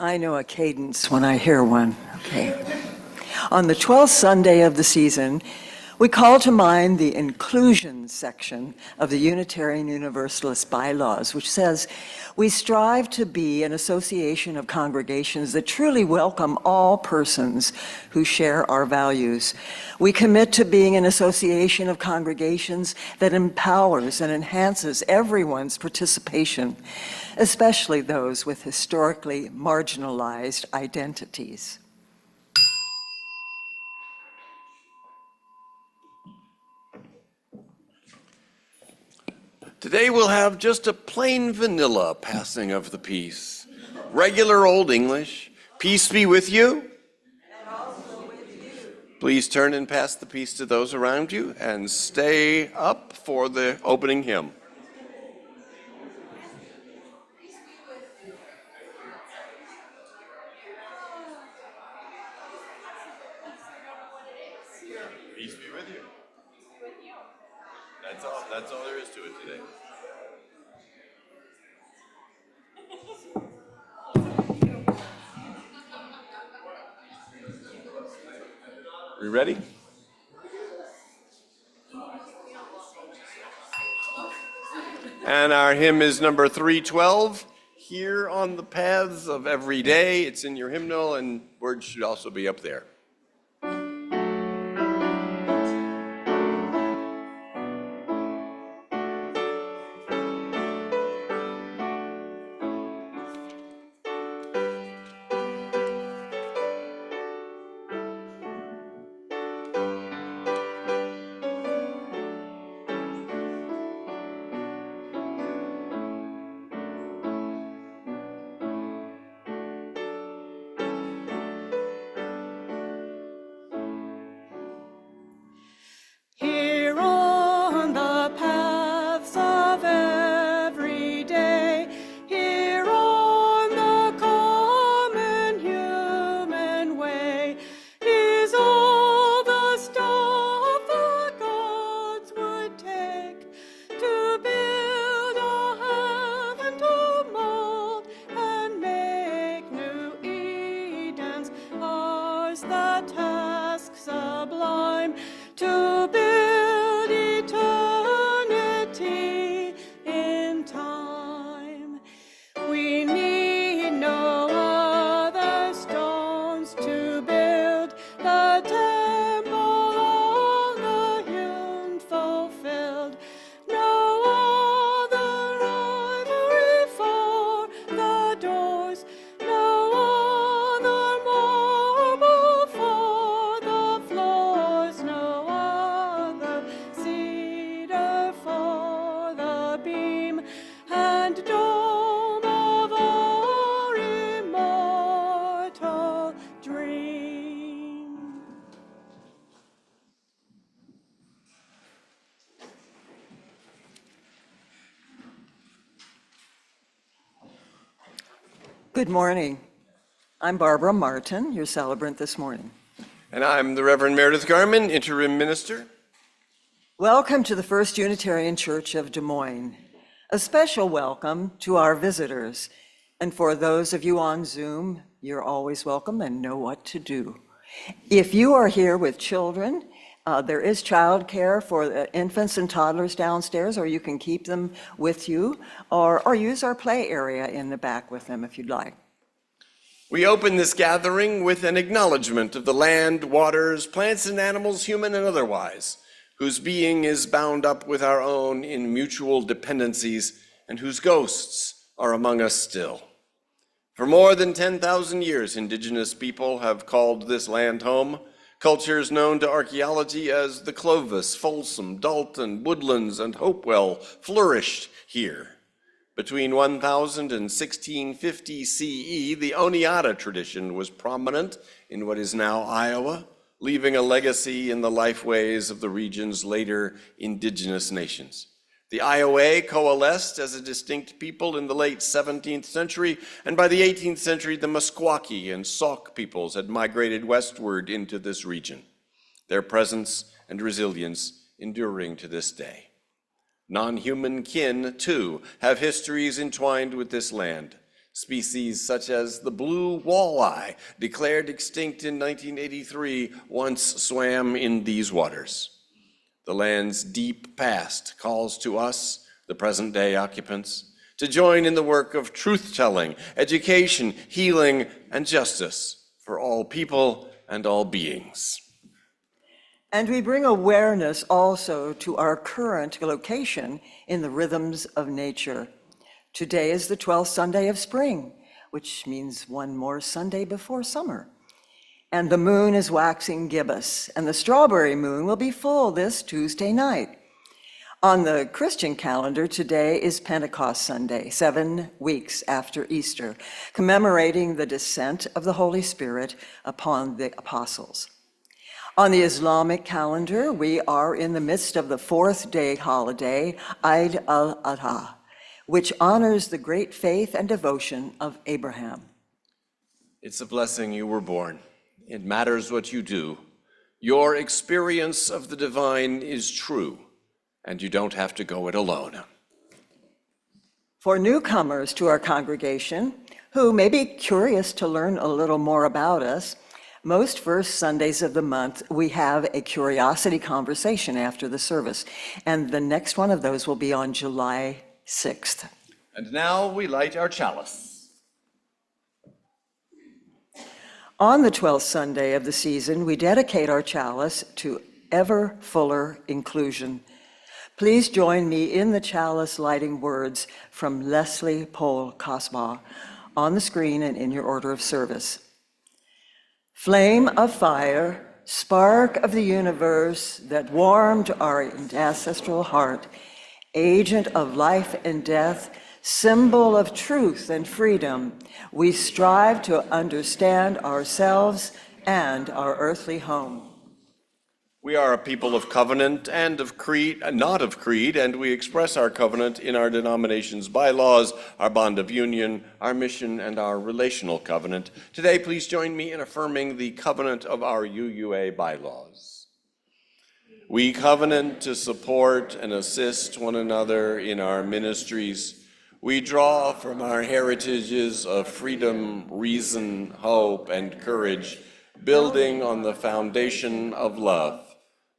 I know a cadence when I hear one. Okay. On the 12th Sunday of the season, we call to mind the inclusion section of the Unitarian Universalist bylaws, which says, "We strive to be an association of congregations that truly welcome all persons who share our values. We commit to being an association of congregations that empowers and enhances everyone's participation, especially those with historically marginalized identities." Today we'll have just a plain vanilla passing of the peace. Regular Old English. Peace be with you. And also with you. Please turn and pass the peace to those around you and stay up for the opening hymn. Peace be with you. That's all there is to it today. Are you ready? And our hymn is number 312, Here on the Paths of Every Day. It's in your hymnal, and words should also be up there. Good morning. I'm Barbara Martin, your celebrant this morning. And I'm the Reverend Meredith Garmon, interim minister. Welcome to the First Unitarian Church of Des Moines. A special welcome to our visitors. And for those of you on Zoom, you're always welcome and know what to do. If you are here with children, there is childcare for the infants and toddlers downstairs, or you can keep them with you, or use our play area in the back with them if you'd like. We open this gathering with an acknowledgement of the land, waters, plants and animals, human and otherwise, whose being is bound up with our own in mutual dependencies and whose ghosts are among us still. For more than 10,000 years, indigenous people have called this land home. Cultures known to archaeology as the Clovis, Folsom, Dalton, Woodlands, and Hopewell flourished here. Between 1000 and 1650 CE, the Oneata tradition was prominent in what is now Iowa, leaving a legacy in the lifeways of the region's later indigenous nations. The Iowa coalesced as a distinct people in the late 17th century, and by the 18th century, the Meskwaki and Sauk peoples had migrated westward into this region, their presence and resilience enduring to this day. Non-human kin, too, have histories entwined with this land. Species such as the blue walleye, declared extinct in 1983, once swam in these waters. The land's deep past calls to us, the present-day occupants, to join in the work of truth-telling, education, healing, and justice for all people and all beings. And we bring awareness also to our current location in the rhythms of nature. Today is the 12th Sunday of spring, which means one more Sunday before summer. And the moon is waxing gibbous, and the strawberry moon will be full this Tuesday night. On the Christian calendar, today is Pentecost Sunday, 7 weeks after Easter, commemorating the descent of the Holy Spirit upon the apostles. On the Islamic calendar, we are in the midst of the fourth day holiday, Eid al-Adha, which honors the great faith and devotion of Abraham. It's a blessing you were born. It matters what you do. Your experience of the divine is true, and you don't have to go it alone. For newcomers to our congregation, who may be curious to learn a little more about us, most first Sundays of the month, we have a curiosity conversation after the service, and the next one of those will be on July 6th. And now we light our chalice. On the 12th Sunday of the season, we dedicate our chalice to ever fuller inclusion. Please join me in the chalice lighting words from Leslie Paul Cosbaugh on the screen and in your order of service. Flame of fire, spark of the universe that warmed our ancestral heart, agent of life and death, symbol of truth and freedom, we strive to understand ourselves and our earthly home. We are a people of covenant and of creed, not of creed, and we express our covenant in our denomination's bylaws, our bond of union, our mission, and our relational covenant. Today, please join me in affirming the covenant of our UUA bylaws. We covenant to support and assist one another in our ministries. We draw from our heritages of freedom, reason, hope, and courage, building on the foundation of love.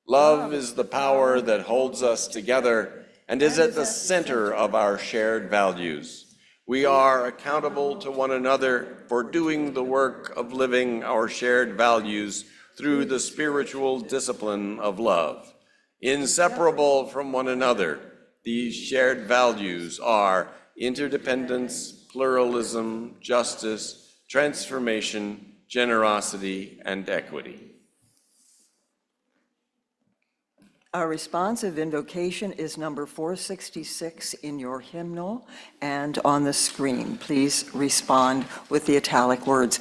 Love is the power that holds us together and is at the center of our shared values. We are accountable to one another for doing the work of living our shared values through the spiritual discipline of love. Inseparable from one another, these shared values are interdependence, pluralism, justice, transformation, generosity, and equity. Our responsive invocation is number 466 in your hymnal and on the screen. Please respond with the italic words.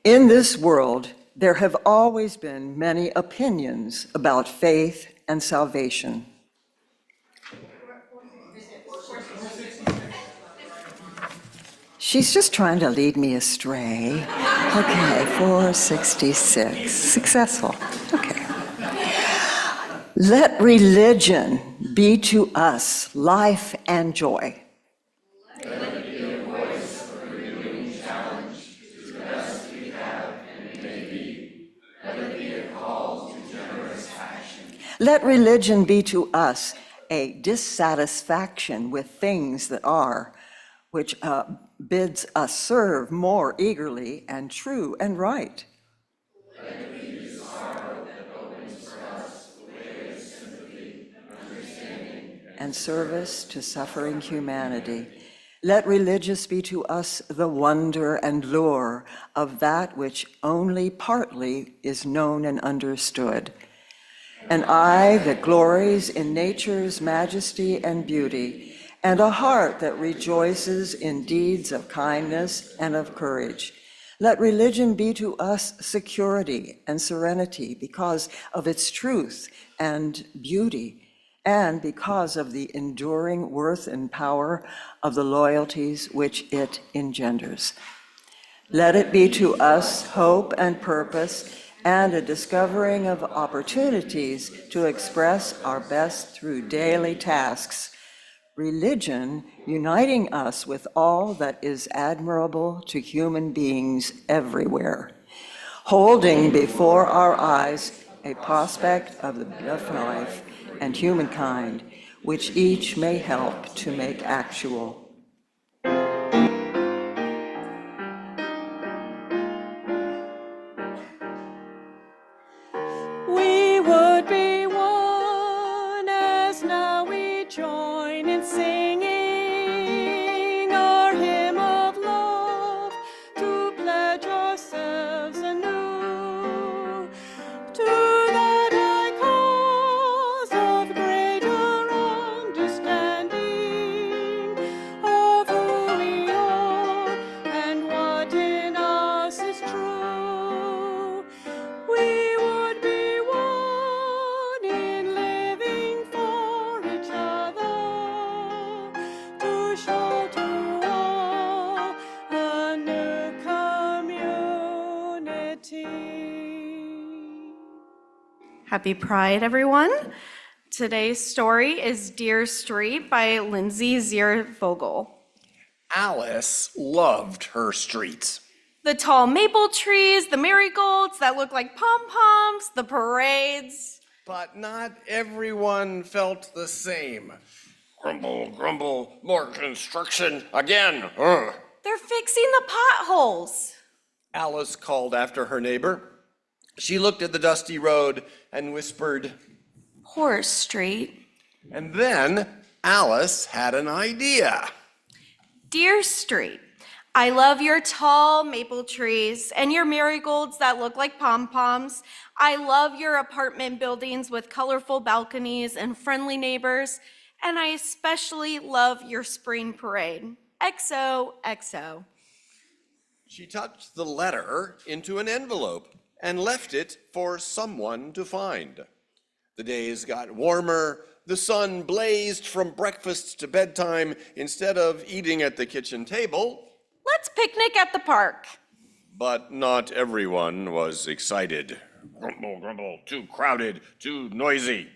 In this world, there have always been many opinions about faith and salvation. She's just trying to lead me astray. Okay, 466. Successful. Okay. Let religion be to us life and joy. Let it be a voice of renewing challenge to the best we have and may be. Let it be a call to generous action. Let religion be to us a dissatisfaction with things that are, which bids us serve more eagerly and true and right. Let it be the sorrow that opens for us the way of sympathy, understanding, and service to suffering humanity. Let religious be to us the wonder and lure of that which only partly is known and understood. An eye that glories in nature's majesty and beauty, and a heart that rejoices in deeds of kindness and of courage. Let religion be to us security and serenity because of its truth and beauty, and because of the enduring worth and power of the loyalties which it engenders. Let it be to us hope and purpose and a discovering of opportunities to express our best through daily tasks. Religion uniting us with all that is admirable to human beings everywhere, holding before our eyes a prospect of the beloved life and humankind, which each may help to make actual. We would be one as now we join in singing our hymn of love to pledge ourselves anew to that high cause of greater understanding of who we are and what in us is true. We would be one in living for each other to show to all a new community. Happy Pride, everyone. Today's story is Deer Street by Lindsay Ziervogel. Alice loved her streets. The tall maple trees, the marigolds that look like pom-poms, the parades. But not everyone felt the same. Grumble, grumble, more construction again. Ugh. They're fixing the potholes. Alice called after her neighbor. She looked at the dusty road and whispered, Horse Street. and then Alice had an idea. Deer Street. I love your tall maple trees and your marigolds that look like pom-poms. I love your apartment buildings with colorful balconies and friendly neighbors. And I especially love your spring parade. XOXO. She tucked the letter into an envelope and left it for someone to find. The days got warmer, the sun blazed from breakfast to bedtime. Instead of eating at the kitchen table, Let's picnic at the park. but not everyone was excited. Grumble, grumble, too crowded, too noisy.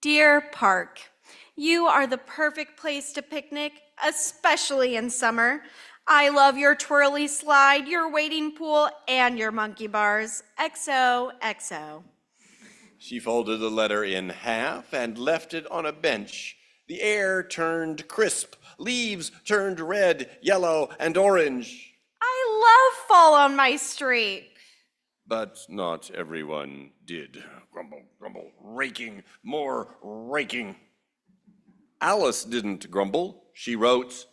Deer Park, you are the perfect place to picnic, especially in summer. I love your twirly slide, your wading pool, and your monkey bars. XOXO. She folded the letter in half and left it on a bench. The air turned crisp, leaves turned red, yellow, and orange. I love fall on my street. But not everyone did. Grumble, grumble, raking, more raking. Alice didn't grumble. She wrote,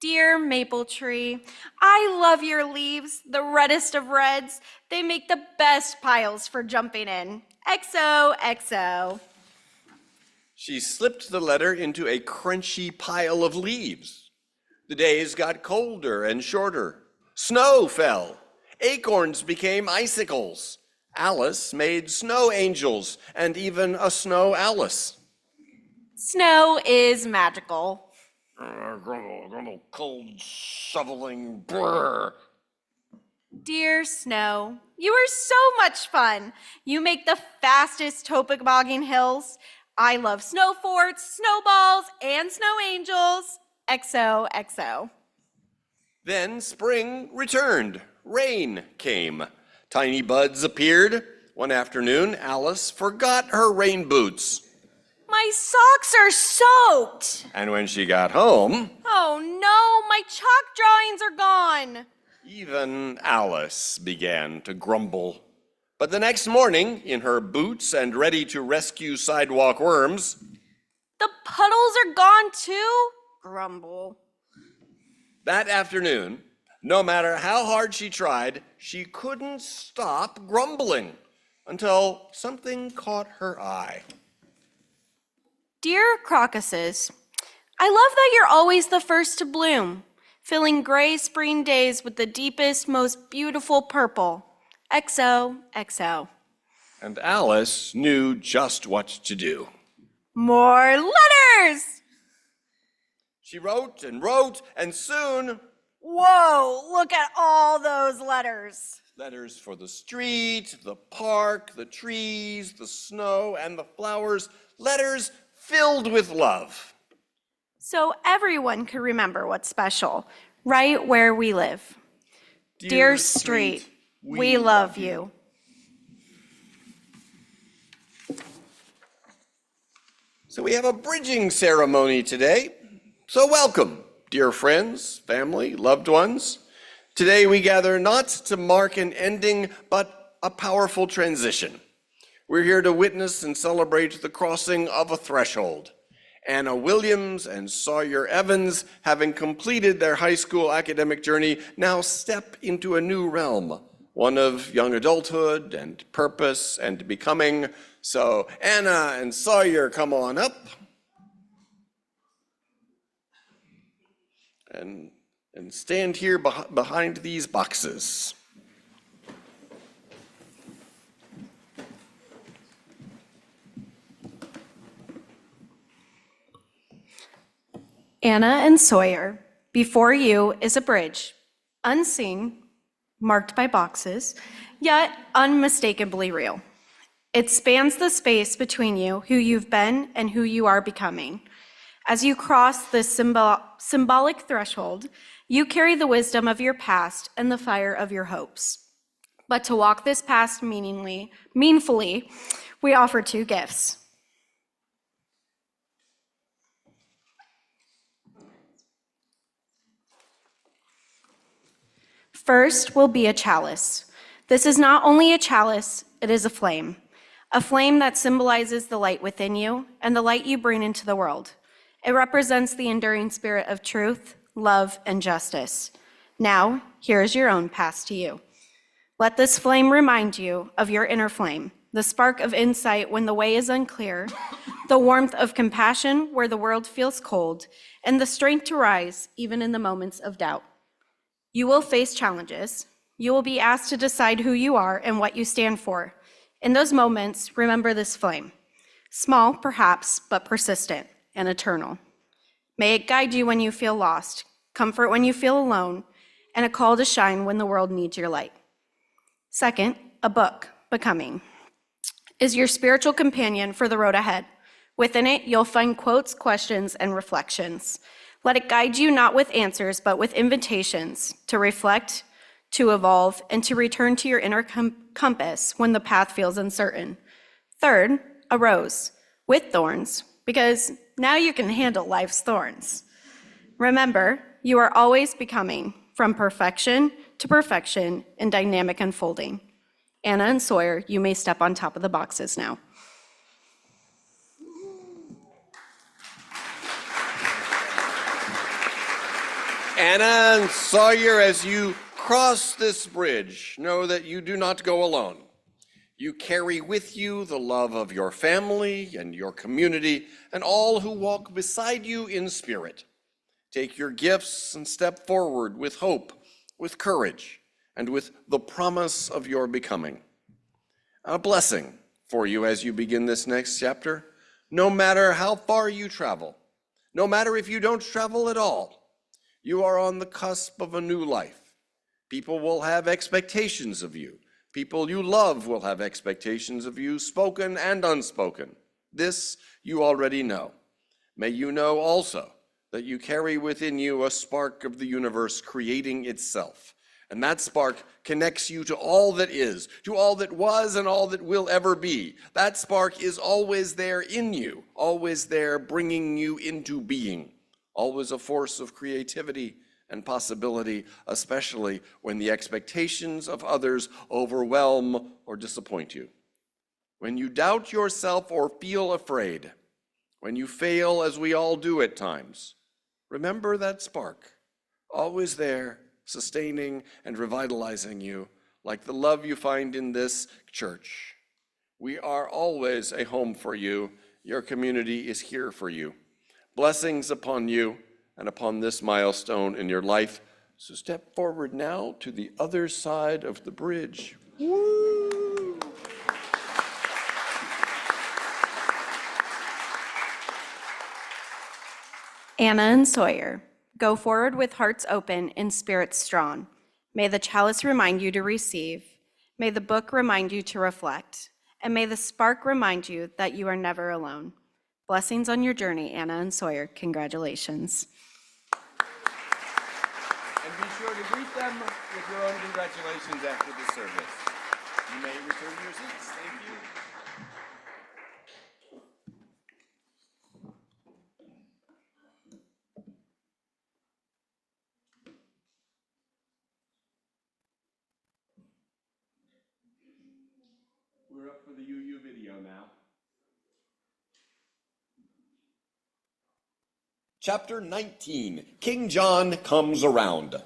Dear maple tree, I love your leaves, the reddest of reds. They make the best piles for jumping in. XOXO. She slipped the letter into a crunchy pile of leaves. The days got colder and shorter. Snow fell. Acorns became icicles. Alice made snow angels and even a snow Alice. Snow is magical. Grumble, grumble, cold, shoveling, brr. Dear Snow, you are so much fun. You make the fastest tobogganing hills. I love snow forts, snowballs, and snow angels. XOXO. Then spring returned. Rain came. Tiny buds appeared. One afternoon, Alice forgot her rain boots. My socks are soaked. And when she got home, Oh no, my chalk drawings are gone. even Alice began to grumble. But the next morning, in her boots and ready to rescue sidewalk worms, The puddles are gone too? Grumble. that afternoon, no matter how hard she tried, she couldn't stop grumbling until something caught her eye. Dear crocuses, I love that you're always the first to bloom, filling gray spring days with the deepest, most beautiful purple. XOXO. And Alice knew just what to do. More letters! She wrote, and soon, Whoa, look at all those letters. Letters for the street, the park, the trees, the snow, and the flowers. Letters filled with love. So everyone could remember what's special, right where we live. Dear Street, we love you. So we have a bridging ceremony today. So welcome, dear friends, family, loved ones. Today we gather not to mark an ending, but a powerful transition. We're here to witness and celebrate the crossing of a threshold. Anna Williams and Sawyer Evans, having completed their high school academic journey, now step into a new realm, one of young adulthood and purpose and becoming. So Anna and Sawyer, come on up. And stand here behind these boxes. Anna and Sawyer, before you is a bridge, unseen, marked by boxes, yet unmistakably real. It spans the space between you, who you've been and who you are becoming. As you cross this symbolic threshold, you carry the wisdom of your past and the fire of your hopes. But to walk this path meaningfully, we offer two gifts. First will be a chalice. This is not only a chalice, it is a flame that symbolizes the light within you and the light you bring into the world. It represents the enduring spirit of truth, love, and justice. Now, here is your own pass to you. Let this flame remind you of your inner flame, the spark of insight when the way is unclear, the warmth of compassion where the world feels cold, and the strength to rise even in the moments of doubt. You will face challenges. You will be asked to decide who you are and what you stand for. In those moments, remember this flame. Small, perhaps, but persistent and eternal. May it guide you when you feel lost, comfort when you feel alone, and a call to shine when the world needs your light. Second, a book, Becoming, is your spiritual companion for the road ahead. Within it, you'll find quotes, questions, and reflections. Let it guide you not with answers, but with invitations to reflect, to evolve, and to return to your inner compass when the path feels uncertain. Third, a rose with thorns, because now you can handle life's thorns. Remember, you are always becoming, from perfection to perfection in dynamic unfolding. Anna and Sawyer, you may step on top of the boxes now. Anna and Sawyer, as you cross this bridge, know that you do not go alone. You carry with you the love of your family and your community and all who walk beside you in spirit. Take your gifts and step forward with hope, with courage, and with the promise of your becoming. A blessing for you as you begin this next chapter, no matter how far you travel, no matter if you don't travel at all. You are on the cusp of a new life. People will have expectations of you. People you love will have expectations of you, spoken and unspoken. This you already know. May you know also that you carry within you a spark of the universe creating itself. And that spark connects you to all that is, to all that was and all that will ever be. That spark is always there in you, always there bringing you into being. Always a force of creativity and possibility, especially when the expectations of others overwhelm or disappoint you. When you doubt yourself or feel afraid, when you fail as we all do at times, remember that spark, always there, sustaining and revitalizing you, like the love you find in this church. We are always a home for you. Your community is here for you. Blessings upon you and upon this milestone in your life. So step forward now to the other side of the bridge. Woo! Anna and Sawyer, Go forward with hearts open and spirits strong. May the chalice remind you to receive. May the book remind you to reflect. And may the spark remind you that you are never alone. Blessings on your journey, Anna and Sawyer. Congratulations. And be sure to greet them with your own congratulations after the service. You may return to your seats. Thank you. We're up for the UU video now. Chapter 19, King John Comes Around.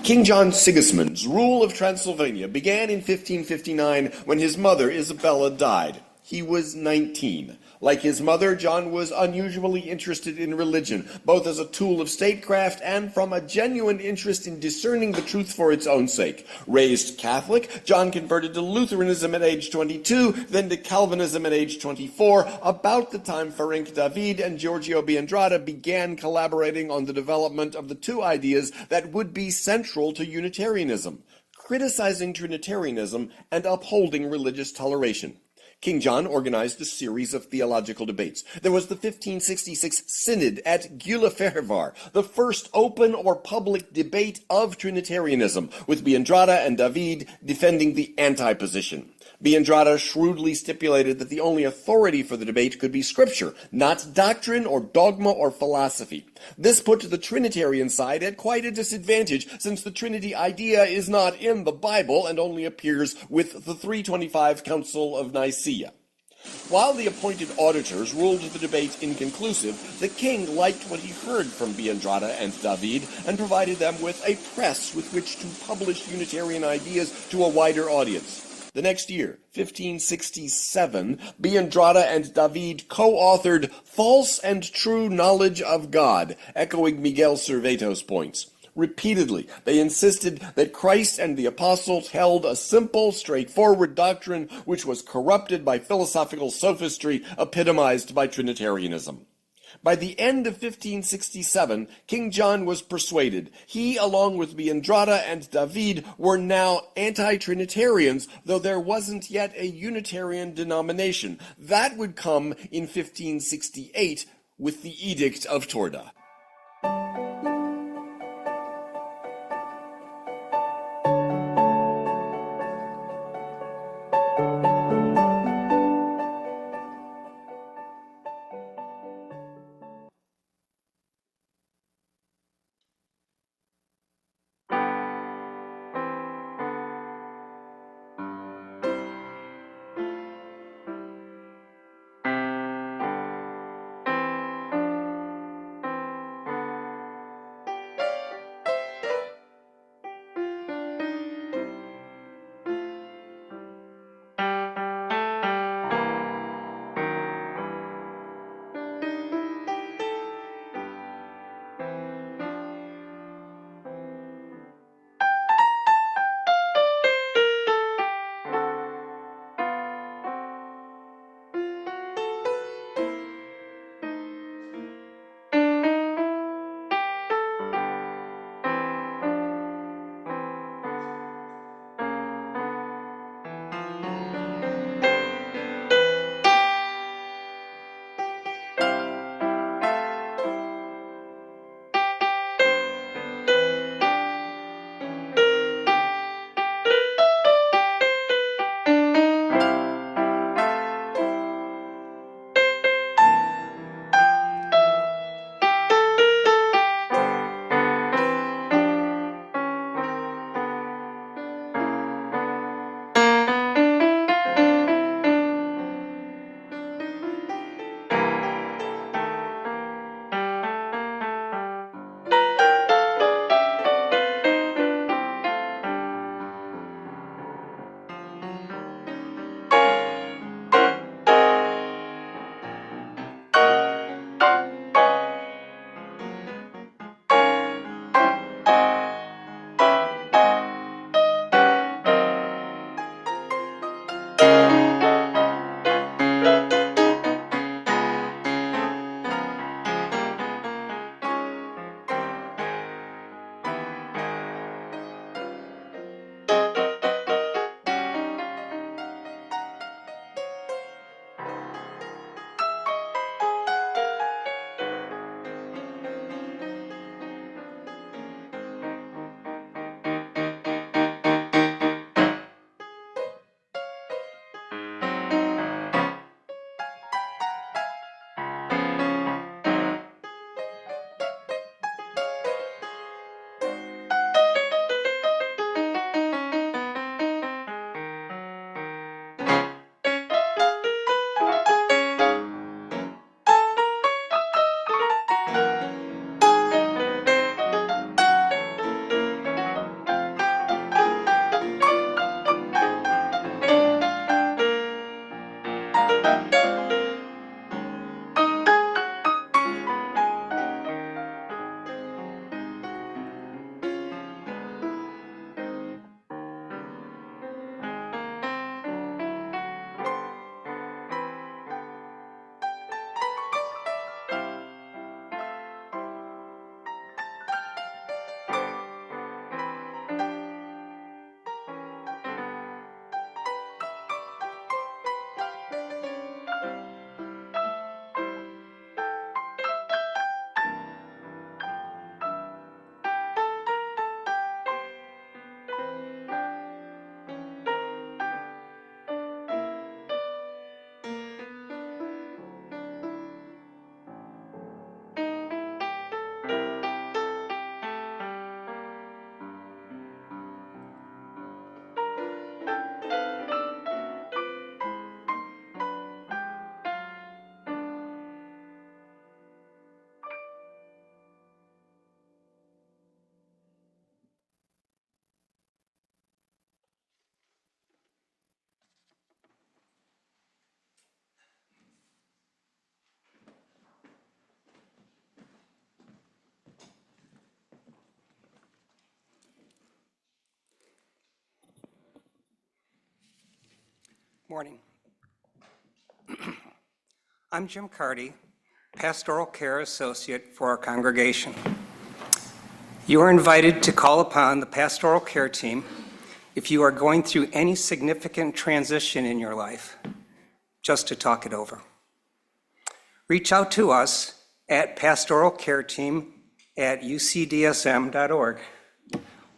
King John Sigismund's rule of Transylvania began in 1559 when his mother Isabella died. He was 19. Like his mother, John was unusually interested in religion, both as a tool of statecraft and from a genuine interest in discerning the truth for its own sake. Raised Catholic, John converted to Lutheranism at age 22, then to Calvinism at age 24, about the time Ferenc David and Giorgio Biandrata began collaborating on the development of the two ideas that would be central to Unitarianism: criticizing Trinitarianism and upholding religious toleration. King John organized a series of theological debates. There was the 1566 Synod at Gyulafehvar, the first open or public debate of Trinitarianism, with Biandrata and David defending the anti-position. Biandrata shrewdly stipulated that the only authority for the debate could be Scripture, not doctrine or dogma or philosophy. This put the Trinitarian side at quite a disadvantage, since the Trinity idea is not in the Bible and only appears with the 325 Council of Nicaea. While the appointed auditors ruled the debate inconclusive, the king liked what he heard from Biandrata and David and provided them with a press with which to publish Unitarian ideas to a wider audience. The next year, 1567, Biandrata and David co-authored False and True Knowledge of God, echoing Miguel Serveto's points. Repeatedly, they insisted that Christ and the apostles held a simple, straightforward doctrine which was corrupted by philosophical sophistry epitomized by Trinitarianism. By the end of 1567, King John was persuaded. He, along with Biandrata and David, were now anti-Trinitarians, though there wasn't yet a Unitarian denomination. That would come in 1568 with the Edict of Torda. Morning. I'm Jim Carty, Pastoral Care Associate for our congregation. You are invited to call upon the Pastoral Care Team if you are going through any significant transition in your life, just to talk it over. Reach out to us at pastoralcareteam@ucdsm.org,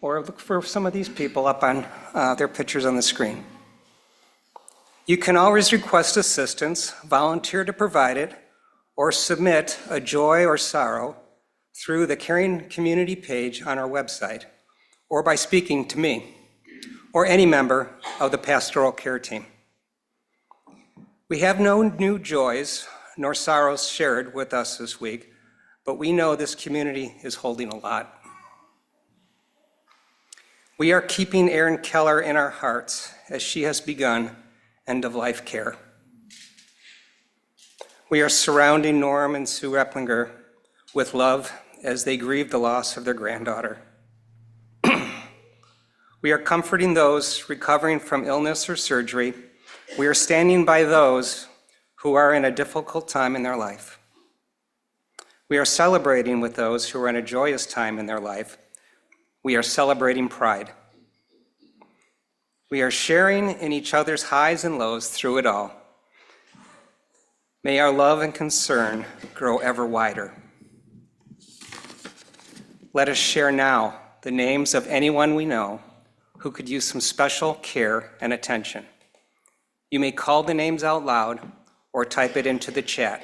or look for some of these people up on their pictures on the screen. You can always request assistance, volunteer to provide it, or submit a joy or sorrow through the Caring Community page on our website, or by speaking to me, or any member of the Pastoral Care Team. We have no new joys nor sorrows shared with us this week, but we know this community is holding a lot. We are keeping Erin Keller in our hearts as she has begun end-of-life care. We are surrounding Norm and Sue Repplinger with love as they grieve the loss of their granddaughter. We are comforting those recovering from illness or surgery. We are standing by those who are in a difficult time in their life. We are celebrating with those who are in a joyous time in their life. We are celebrating pride. We are sharing in each other's highs and lows through it all. May our love and concern grow ever wider. Let us share now the names of anyone we know who could use some special care and attention. You may call the names out loud or type it into the chat.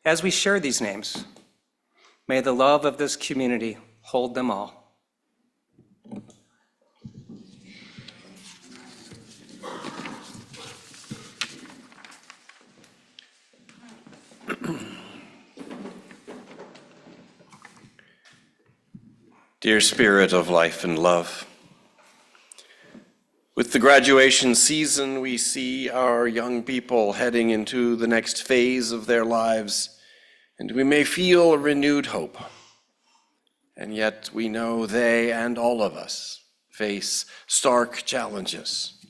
As we share these names, may the love of this community hold them all. Dear Spirit of life and love, with the graduation season, we see our young people heading into the next phase of their lives, and we may feel a renewed hope. And yet we know they and all of us face stark challenges.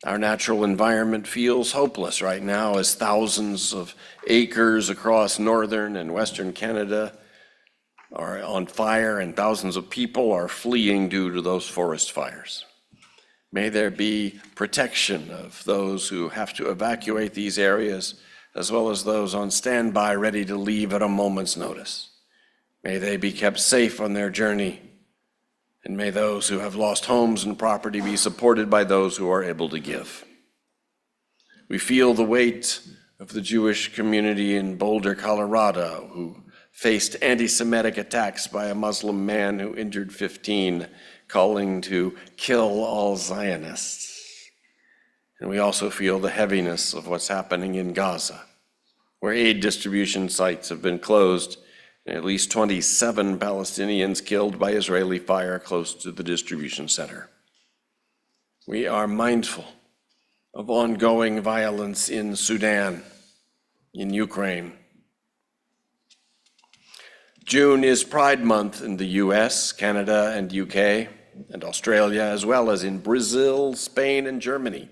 Our natural environment feels hopeless right now as thousands of acres across northern and western Canada are on fire and thousands of people are fleeing due to those forest fires. May there be protection of those who have to evacuate these areas, as well as those on standby ready to leave at a moment's notice. May they be kept safe on their journey, and may those who have lost homes and property be supported by those who are able to give. We feel the weight of the Jewish community in Boulder, Colorado, who faced anti-Semitic attacks by a Muslim man who injured 15, calling to kill all Zionists. And we also feel the heaviness of what's happening in Gaza, where aid distribution sites have been closed and at least 27 Palestinians killed by Israeli fire close to the distribution center. We are mindful of ongoing violence in Sudan, in Ukraine. June is Pride Month in the US, Canada, and UK, and Australia, as well as in Brazil, Spain, and Germany.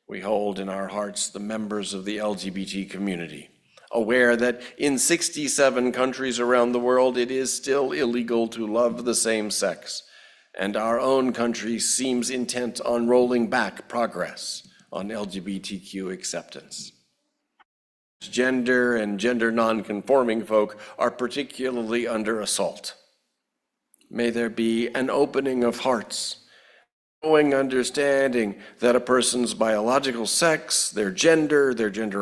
We hold in our hearts the members of the LGBT community, aware that in 67 countries around the world it is still illegal to love the same sex, and our own country seems intent on rolling back progress on LGBTQ acceptance. Gender and gender non-conforming folk are particularly under assault. May there be an opening of hearts, growing understanding that a person's biological sex, their gender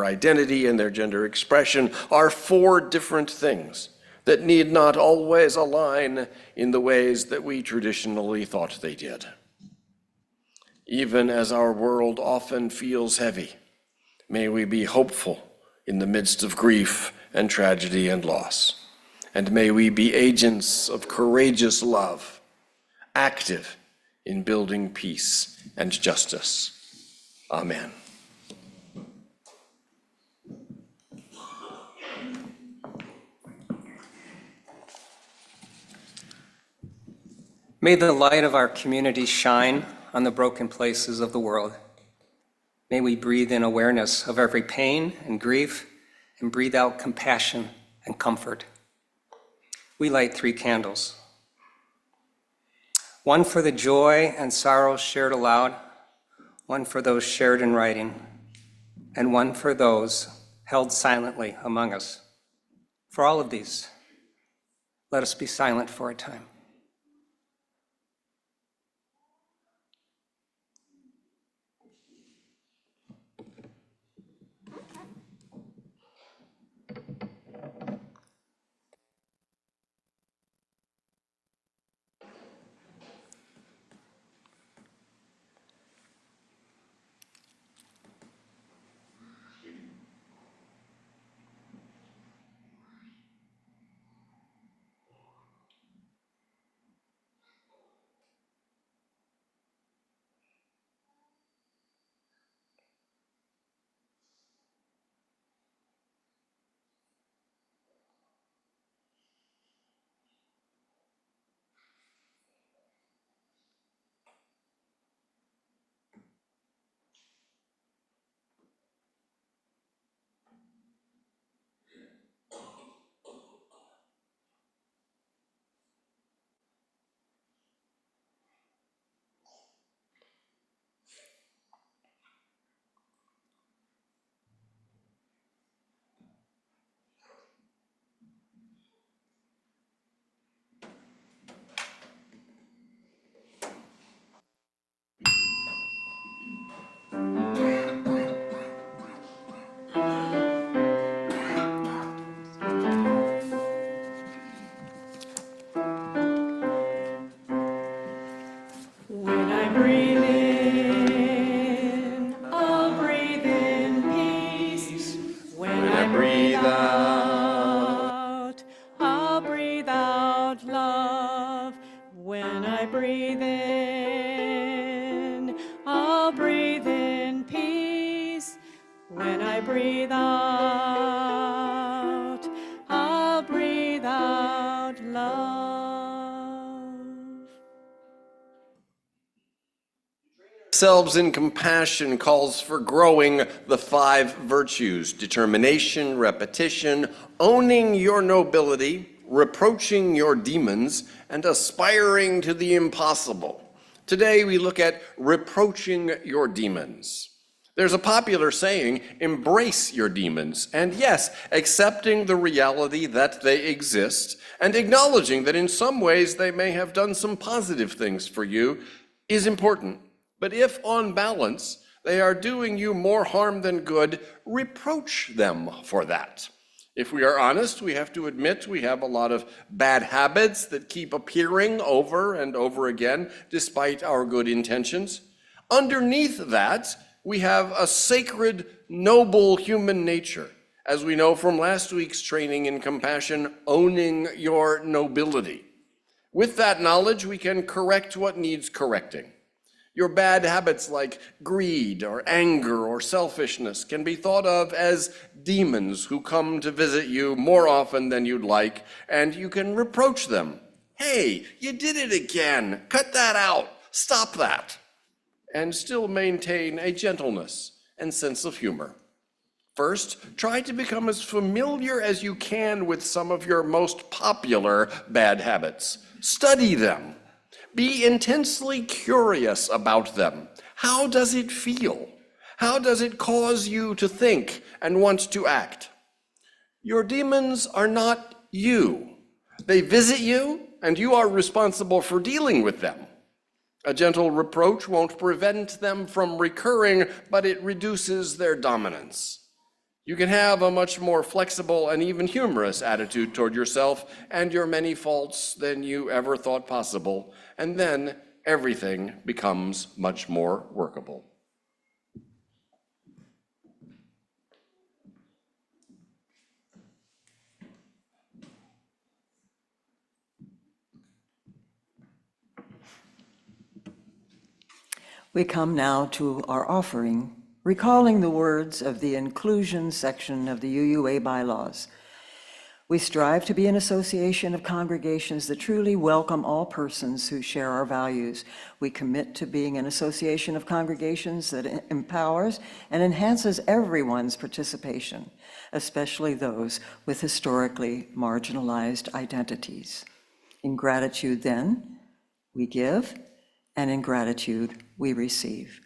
identity, and their gender expression are 4 different things that need not always align in the ways that we traditionally thought they did. Even as our world often feels heavy, may we be hopeful in the midst of grief and tragedy and loss. And may we be agents of courageous love, active in building peace and justice. Amen. May the light of our community shine on the broken places of the world. May we breathe in awareness of every pain and grief and breathe out compassion and comfort. We light 3 candles. One for the joy and sorrow shared aloud, one for those shared in writing, and one for those held silently among us. For all of these, let us be silent for a time. When I breathe in, I'll breathe in peace. When I breathe out, I'll breathe out love. When I breathe in, I'll breathe in peace. When I breathe out, I'll breathe out love. Selves in compassion calls for growing the 5 virtues: determination, repetition, owning your nobility, reproaching your demons, and aspiring to the impossible. Today we look at reproaching your demons. There's a popular saying, embrace your demons, and yes, accepting the reality that they exist and acknowledging that in some ways they may have done some positive things for you is important. But if on balance they are doing you more harm than good, reproach them for that. If we are honest, we have to admit we have a lot of bad habits that keep appearing over and over again, despite our good intentions. Underneath that, we have a sacred, noble human nature, as we know from last week's training in compassion, owning your nobility. With that knowledge, we can correct what needs correcting. Your bad habits like greed or anger or selfishness can be thought of as demons who come to visit you more often than you'd like, and you can reproach them. Hey, you did it again. Cut that out. Stop that. And still maintain a gentleness and sense of humor. First, try to become as familiar as you can with some of your most popular bad habits. Study them. Be intensely curious about them. How does it feel? How does it cause you to think and want to act? Your demons are not you. They visit you, and you are responsible for dealing with them. A gentle reproach won't prevent them from recurring, but it reduces their dominance. You can have a much more flexible and even humorous attitude toward yourself and your many faults than you ever thought possible, and then everything becomes much more workable. We come now to our offering, recalling the words of the inclusion section of the UUA bylaws. We strive to be an association of congregations that truly welcome all persons who share our values. We commit to being an association of congregations that empowers and enhances everyone's participation, especially those with historically marginalized identities. In gratitude, then, we give, and in gratitude, we receive.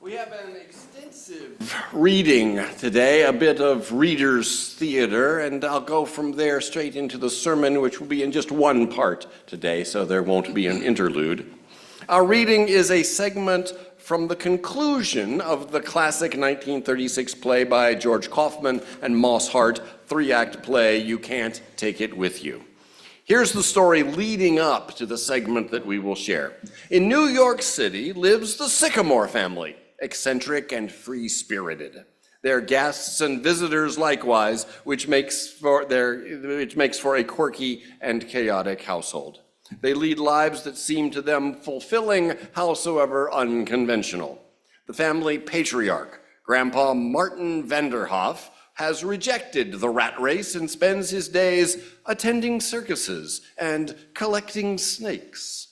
We have an extensive reading today, a bit of reader's theater, and I'll go from there straight into the sermon, which will be in just one part today, so there won't be an interlude. Our reading is a segment from the conclusion of the classic 1936 play by George Kaufman and Moss Hart, three-act play, You Can't Take It With You. Here's the story leading up to the segment that we will share. In New York City lives the Sycamore family, eccentric and free-spirited. Their guests and visitors likewise, which makes for a quirky and chaotic household. They lead lives that seem to them fulfilling, howsoever unconventional. The family patriarch, Grandpa Martin Vanderhoff, has rejected the rat race and spends his days attending circuses and collecting snakes.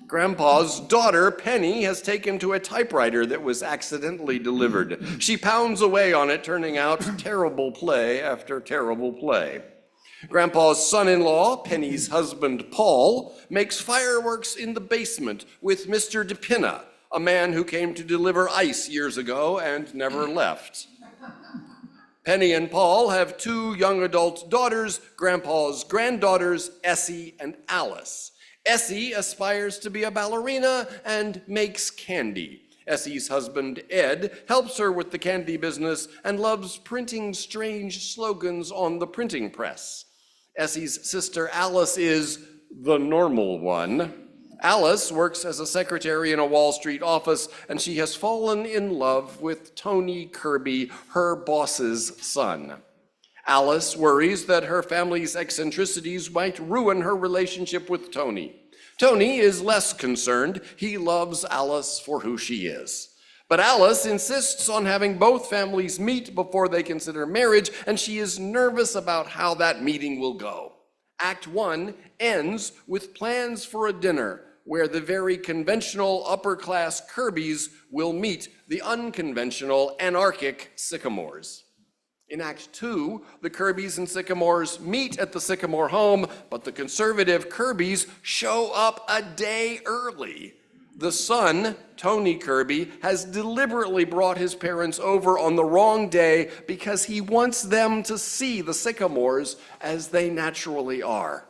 Grandpa's daughter, Penny, has taken to a typewriter that was accidentally delivered. She pounds away on it, turning out terrible play after terrible play. Grandpa's son-in-law, Penny's husband, Paul, makes fireworks in the basement with Mr. DePina, a man who came to deliver ice years ago and never left. Penny and Paul have two young adult daughters, Grandpa's granddaughters, Essie and Alice. Essie aspires to be a ballerina and makes candy. Essie's husband, Ed, helps her with the candy business and loves printing strange slogans on the printing press. Essie's sister, Alice, is the normal one. Alice works as a secretary in a Wall Street office, and she has fallen in love with Tony Kirby, her boss's son. Alice worries that her family's eccentricities might ruin her relationship with Tony. Tony is less concerned. He loves Alice for who she is. But Alice insists on having both families meet before they consider marriage, and she is nervous about how that meeting will go. Act 1 ends with plans for a dinner where the very conventional upper-class Kirbys will meet the unconventional anarchic Sycamores. In Act 2, the Kirbys and Sycamores meet at the Sycamore home, but the conservative Kirbys show up a day early. The son, Tony Kirby, has deliberately brought his parents over on the wrong day because he wants them to see the Sycamores as they naturally are.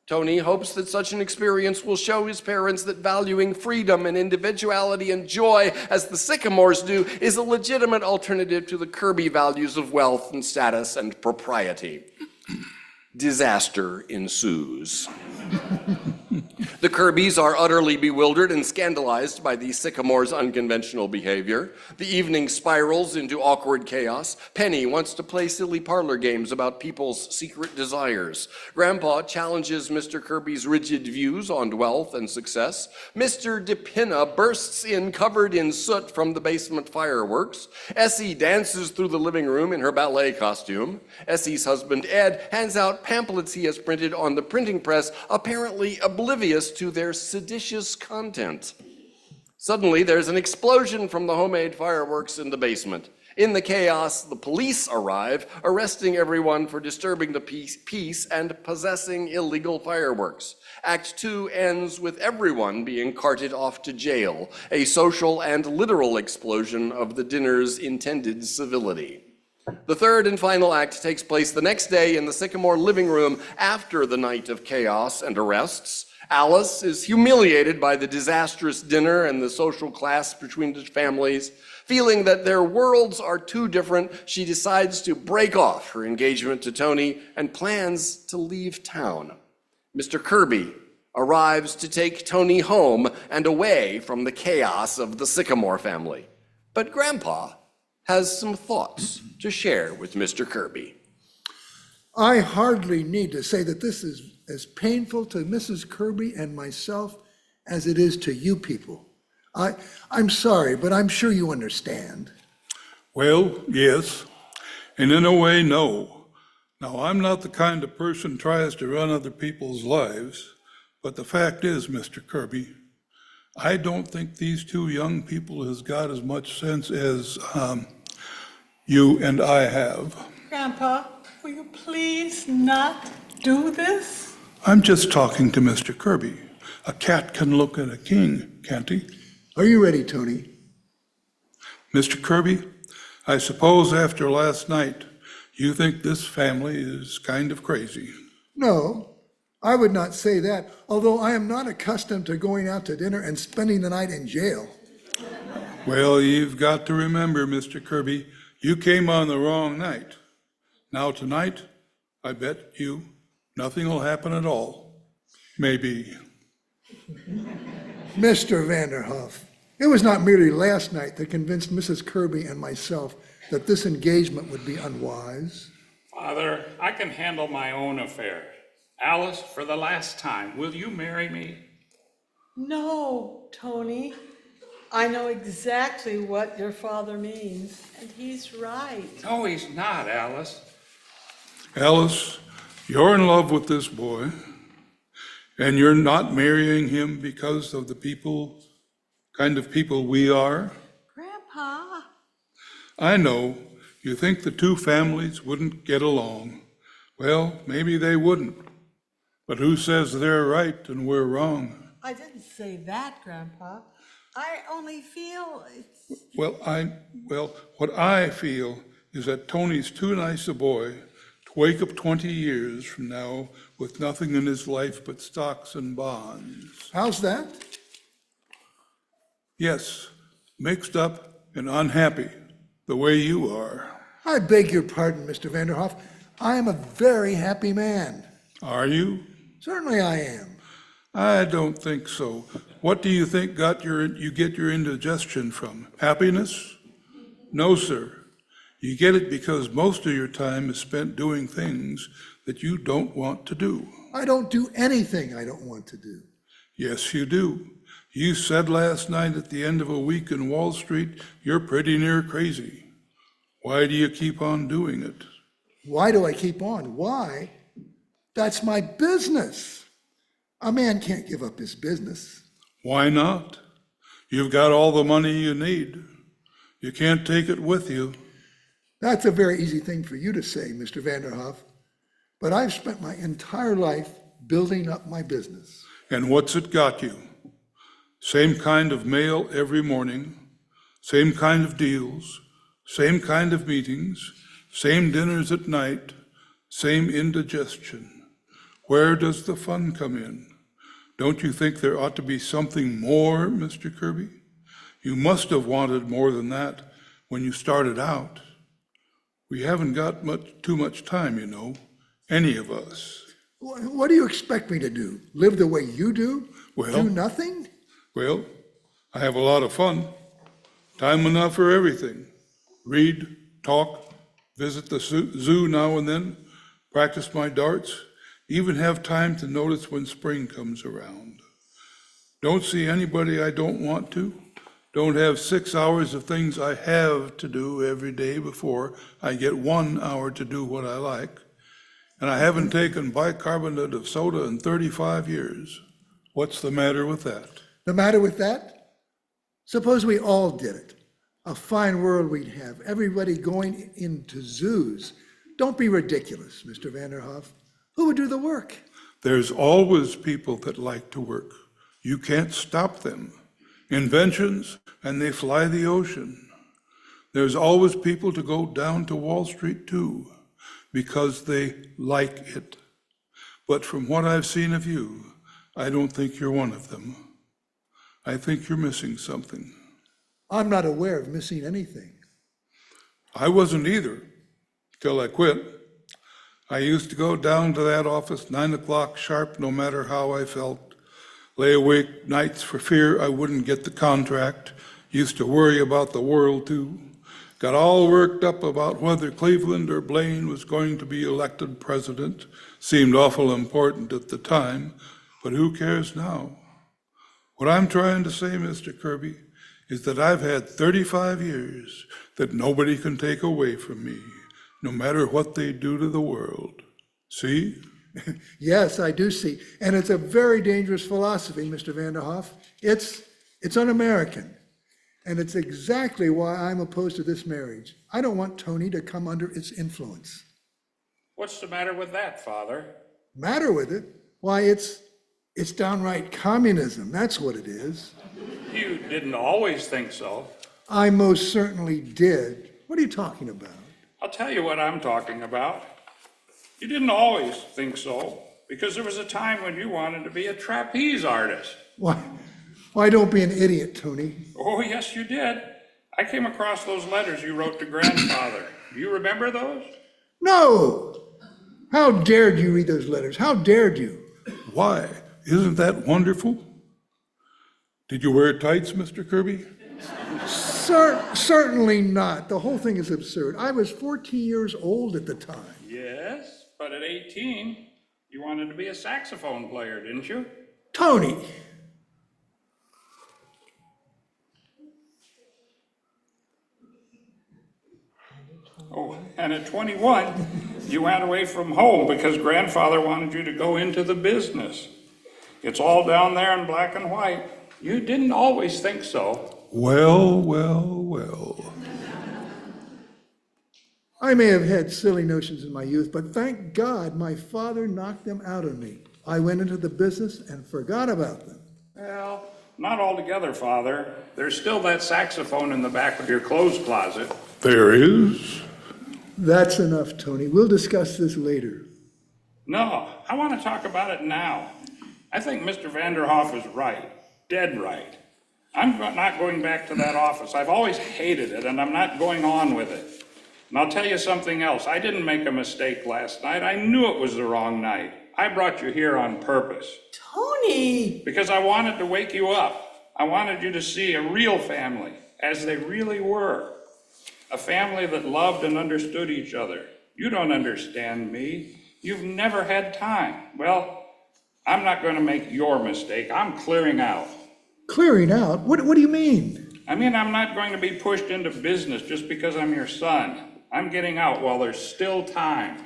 Tony hopes that such an experience will show his parents that valuing freedom and individuality and joy, as the Sycamores do, is a legitimate alternative to the Kirby values of wealth and status and propriety. Disaster ensues. The Kirbys are utterly bewildered and scandalized by the Sycamore's unconventional behavior. The evening spirals into awkward chaos. Penny wants to play silly parlor games about people's secret desires. Grandpa challenges Mr. Kirby's rigid views on wealth and success. Mr. DePinna bursts in covered in soot from the basement fireworks. Essie dances through the living room in her ballet costume. Essie's husband, Ed, hands out pamphlets he has printed on the printing press, apparently oblivious to their seditious content. Suddenly, there's an explosion from the homemade fireworks in the basement. In the chaos, the police arrive, arresting everyone for disturbing the peace and possessing illegal fireworks. Act 2 ends with everyone being carted off to jail, a social and literal explosion of the dinner's intended civility. The third and final act takes place the next day in the Sycamore living room after the night of chaos and arrests. Alice is humiliated by the disastrous dinner and the social clash between the families. Feeling that their worlds are too different, she decides to break off her engagement to Tony and plans to leave town. Mr. Kirby arrives to take Tony home and away from the chaos of the Sycamore family. But Grandpa has some thoughts to share with Mr. Kirby. I hardly need to say that this is as painful to Mrs. Kirby and myself as it is to you people. I'm sorry, but I'm sure you understand. Well, yes, and in a way, no. Now, I'm not the kind of person who tries to run other people's lives, but the fact is, Mr. Kirby, I don't think these two young people has got as much sense as you and I have. Grandpa, will you please not do this? I'm just talking to Mr. Kirby. A cat can look at a king, can't he? Are you ready, Tony? Mr. Kirby, I suppose after last night, you think this family is kind of crazy. No, I would not say that, although I am not accustomed to going out to dinner and spending the night in jail. Well, you've got to remember, Mr. Kirby, you came on the wrong night. Now tonight, I bet you nothing will happen at all. Maybe. Mr. Vanderhoff, it was not merely last night that convinced Mrs. Kirby and myself that this engagement would be unwise. Father, I can handle my own affairs. Alice, for the last time, will you marry me? No, Tony. I know exactly what your father means, and he's right. No, he's not, Alice. Alice, you're in love with this boy, and you're not marrying him because of the kind of people we are. Grandpa. I know you think the two families wouldn't get along. Well, maybe they wouldn't. But who says they're right and we're wrong? I didn't say that, Grandpa. I only feel it's... Well, what I feel is that Tony's too nice a boy to wake up 20 years from now with nothing in his life but stocks and bonds. How's that? Yes, mixed up and unhappy, the way you are. I beg your pardon, Mr. Vanderhoff. I am a very happy man. Are you? Certainly I am. I don't think so. What do you think you get your indigestion from? Happiness? No, sir. You get it because most of your time is spent doing things that you don't want to do. I don't do anything I don't want to do. Yes, you do. You said last night at the end of a week in Wall Street, you're pretty near crazy. Why do you keep on doing it? Why do I keep on? Why? That's my business. A man can't give up his business. Why not? You've got all the money you need. You can't take it with you. That's a very easy thing for you to say, Mr. Vanderhoff. But I've spent my entire life building up my business. And what's it got you? Same kind of mail every morning, same kind of deals, same kind of meetings, same dinners at night, same indigestion. Where does the fun come in? Don't you think there ought to be something more, Mr. Kirby? You must have wanted more than that when you started out. We haven't got too much time, you know, any of us. What do you expect me to do? Live the way you do? Well- Do nothing? Well, I have a lot of fun. Time enough for everything. Read, talk, visit the zoo now and then, practice my darts, even have time to notice when spring comes around. Don't see anybody I don't want to. Don't have 6 hours of things I have to do every day before I get 1 hour to do what I like. And I haven't taken bicarbonate of soda in 35 years. What's the matter with that? The matter with that? Suppose we all did it. A fine world we'd have. Everybody going into zoos. Don't be ridiculous, Mr. Vanderhoff. Who would do the work? There's always people that like to work. You can't stop them. Inventions, and they fly the ocean. There's always people to go down to Wall Street too, because they like it. But from what I've seen of you, I don't think you're one of them. I think you're missing something. I'm not aware of missing anything. I wasn't either, till I quit. I used to go down to that office 9 o'clock sharp, no matter how I felt. Lay awake nights for fear I wouldn't get the contract. Used to worry about the world too. Got all worked up about whether Cleveland or Blaine was going to be elected president. Seemed awful important at the time, but who cares now? What I'm trying to say, Mr. Kirby, is that I've had 35 years that nobody can take away from me, no matter what they do to the world. See? Yes, I do see. And it's a very dangerous philosophy, Mr. Vanderhoff. It's un-American. And it's exactly why I'm opposed to this marriage. I don't want Tony to come under its influence. What's the matter with that, Father? Matter with it? Why, it's downright communism. That's what it is. You didn't always think so. I most certainly did. What are you talking about? I'll tell you what I'm talking about. You didn't always think so, because there was a time when you wanted to be a trapeze artist. Why don't be an idiot, Tony? Oh, yes, you did. I came across those letters you wrote to Grandfather. Do you remember those? No! How dared you read those letters? How dared you? Why? Isn't that wonderful? Did you wear tights, Mr. Kirby? Certainly not. The whole thing is absurd. I was 14 years old at the time. Yes, but at 18, you wanted to be a saxophone player, didn't you? Tony! Oh, and at 21, you went away from home because Grandfather wanted you to go into the business. It's all down there in black and white. You didn't always think so. Well, well, well. I may have had silly notions in my youth, but thank God my father knocked them out of me. I went into the business and forgot about them. Well, not altogether, Father. There's still that saxophone in the back of your clothes closet. There is? That's enough, Tony. We'll discuss this later. No, I want to talk about it now. I think Mr. Vanderhoff is right, dead right. I'm not going back to that office. I've always hated it, and I'm not going on with it. And I'll tell you something else. I didn't make a mistake last night. I knew it was the wrong night. I brought you here on purpose. Tony! Because I wanted to wake you up. I wanted you to see a real family, as they really were. A family that loved and understood each other. You don't understand me. You've never had time. Well, I'm not going to make your mistake. I'm clearing out. Clearing out? What do you mean? I mean, I'm not going to be pushed into business just because I'm your son. I'm getting out while there's still time.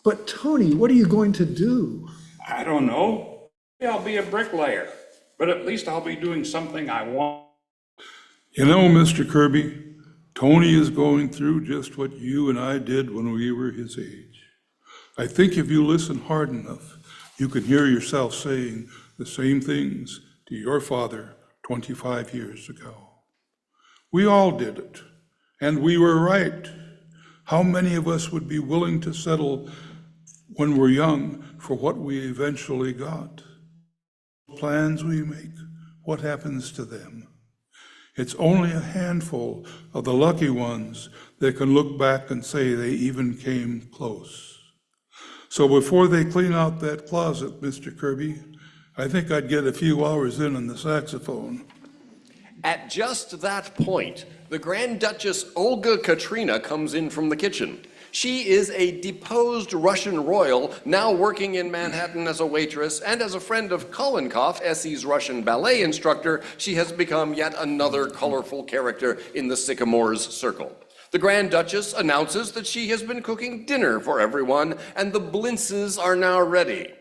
But Tony, what are you going to do? I don't know. Maybe I'll be a bricklayer, but at least I'll be doing something I want. You know, Mr. Kirby, Tony is going through just what you and I did when we were his age. I think if you listen hard enough, you can hear yourself saying the same things to your father 25 years ago. We all did it, and we were right. How many of us would be willing to settle when we're young for what we eventually got? Plans we make, what happens to them? It's only a handful of the lucky ones that can look back and say they even came close. So before they clean out that closet, Mr. Kirby, I think I'd get a few hours in on the saxophone. At just that point, the Grand Duchess Olga Katrina comes in from the kitchen. She is a deposed Russian royal, now working in Manhattan as a waitress, and as a friend of Kolenkov, Essie's Russian ballet instructor, she has become yet another colorful character in the Sycamores circle. The Grand Duchess announces that she has been cooking dinner for everyone, and the blintzes are now ready.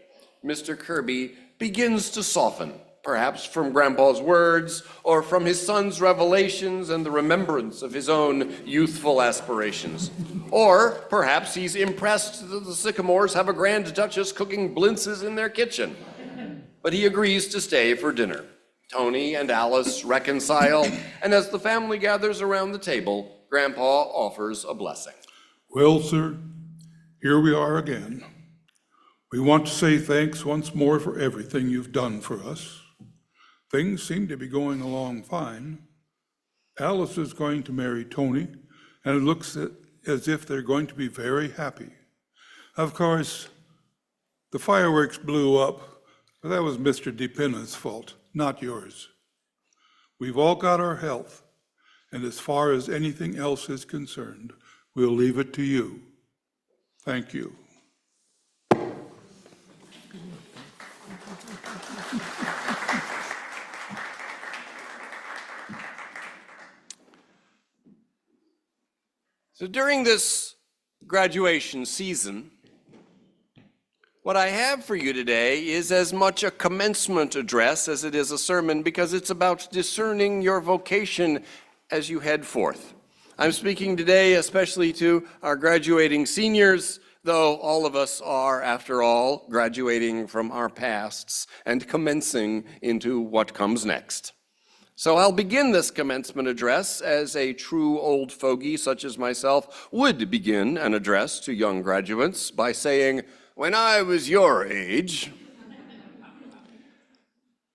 Mr. Kirby begins to soften, perhaps from Grandpa's words, or from his son's revelations and the remembrance of his own youthful aspirations. Or perhaps he's impressed that the Sycamores have a Grand Duchess cooking blintzes in their kitchen. But he agrees to stay for dinner. Tony and Alice reconcile, and as the family gathers around the table, Grandpa offers a blessing. Well, sir, here we are again. We want to say thanks once more for everything you've done for us. Things seem to be going along fine. Alice is going to marry Tony, and it looks as if they're going to be very happy. Of course, the fireworks blew up, but that was Mr. DePina's fault, not yours. We've all got our health, and as far as anything else is concerned, we'll leave it to you. Thank you. So during this graduation season, what I have for you today is as much a commencement address as it is a sermon, because it's about discerning your vocation as you head forth. I'm speaking today especially to our graduating seniors, though all of us are, after all, graduating from our pasts and commencing into what comes next. So I'll begin this commencement address as a true old fogey such as myself would begin an address to young graduates by saying, "When I was your age."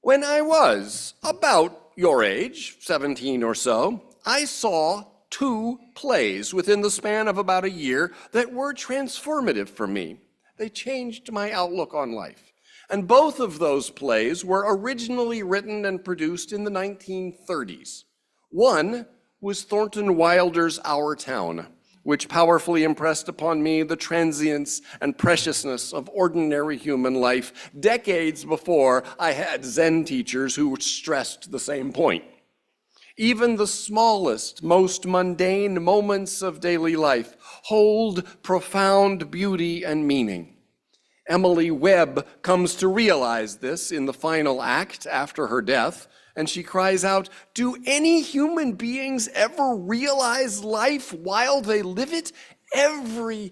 When I was about your age, 17 or so, I saw 2 plays within the span of about a year that were transformative for me. They changed my outlook on life. And both of those plays were originally written and produced in the 1930s. One was Thornton Wilder's Our Town, which powerfully impressed upon me the transience and preciousness of ordinary human life decades before I had Zen teachers who stressed the same point. Even the smallest, most mundane moments of daily life hold profound beauty and meaning. Emily Webb comes to realize this in the final act after her death, and she cries out, "Do any human beings ever realize life while they live it? Every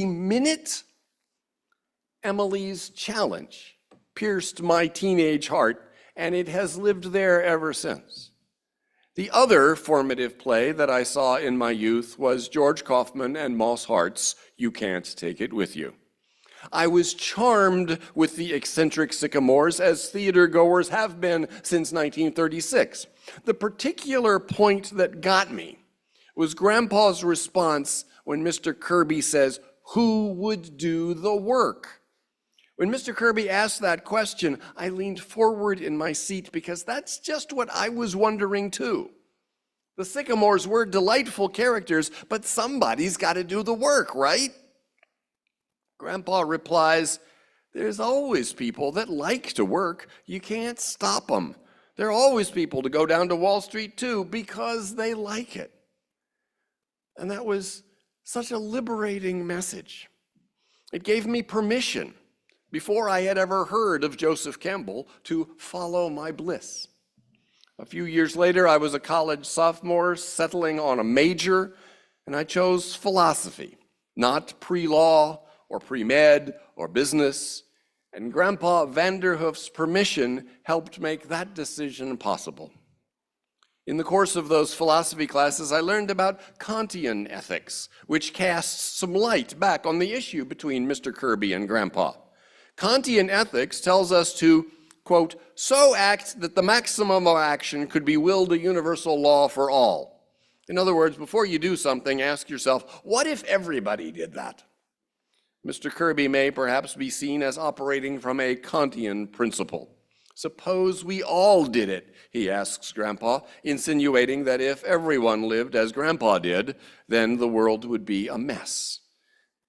minute?" Emily's challenge pierced my teenage heart, and it has lived there ever since. The other formative play that I saw in my youth was George Kaufman and Moss Hart's You Can't Take It With You. I was charmed with the eccentric Sycamores, as theater goers have been since 1936. The particular point that got me was Grandpa's response when Mr. Kirby says, "Who would do the work?" When Mr. Kirby asked that question, I leaned forward in my seat because that's just what I was wondering too. The Sycamores were delightful characters, but somebody's got to do the work, right? Grandpa replies, "There's always people that like to work. You can't stop them. There are always people to go down to Wall Street too because they like it." And that was such a liberating message. It gave me permission, before I had ever heard of Joseph Campbell, to follow my bliss. A few years later, I was a college sophomore settling on a major, and I chose philosophy, not pre-law or pre-med or business, and Grandpa Vanderhoof's permission helped make that decision possible. In the course of those philosophy classes, I learned about Kantian ethics, which casts some light back on the issue between Mr. Kirby and Grandpa. Kantian ethics tells us to, quote, "so act that the maximum of action could be willed a universal law for all." In other words, before you do something, ask yourself, what if everybody did that? Mr. Kirby may perhaps be seen as operating from a Kantian principle. Suppose we all did it, he asks Grandpa, insinuating that if everyone lived as Grandpa did, then the world would be a mess.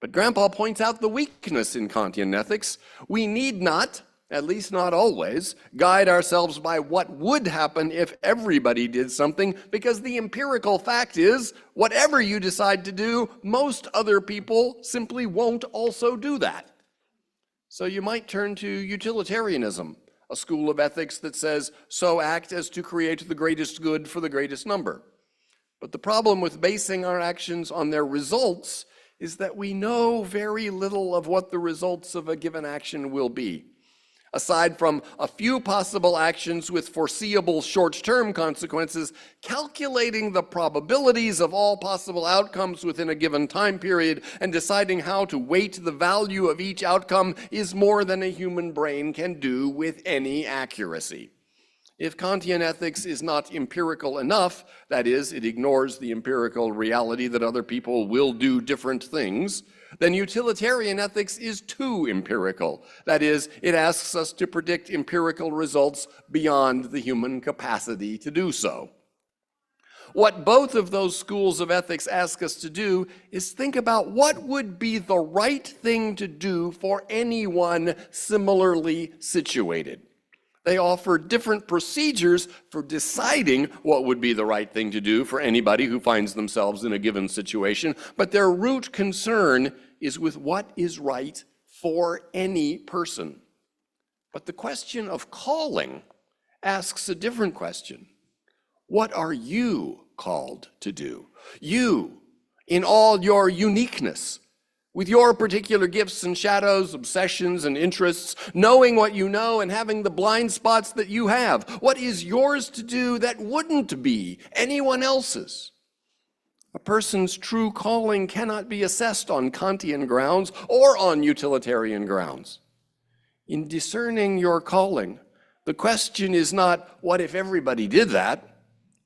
But Grandpa points out the weakness in Kantian ethics. We need not, at least not always, guide ourselves by what would happen if everybody did something, because the empirical fact is, whatever you decide to do, most other people simply won't also do that. So you might turn to utilitarianism, a school of ethics that says, so act as to create the greatest good for the greatest number. But the problem with basing our actions on their results is that we know very little of what the results of a given action will be. Aside from a few possible actions with foreseeable short-term consequences, calculating the probabilities of all possible outcomes within a given time period and deciding how to weight the value of each outcome is more than a human brain can do with any accuracy. If Kantian ethics is not empirical enough, that is, it ignores the empirical reality that other people will do different things, then utilitarian ethics is too empirical. That is, it asks us to predict empirical results beyond the human capacity to do so. What both of those schools of ethics ask us to do is think about what would be the right thing to do for anyone similarly situated. They offer different procedures for deciding what would be the right thing to do for anybody who finds themselves in a given situation, but their root concern is with what is right for any person. But the question of calling asks a different question. What are you called to do? You, in all your uniqueness, with your particular gifts and shadows, obsessions and interests, knowing what you know and having the blind spots that you have. What is yours to do that wouldn't be anyone else's? A person's true calling cannot be assessed on Kantian grounds or on utilitarian grounds. In discerning your calling, the question is not, what if everybody did that?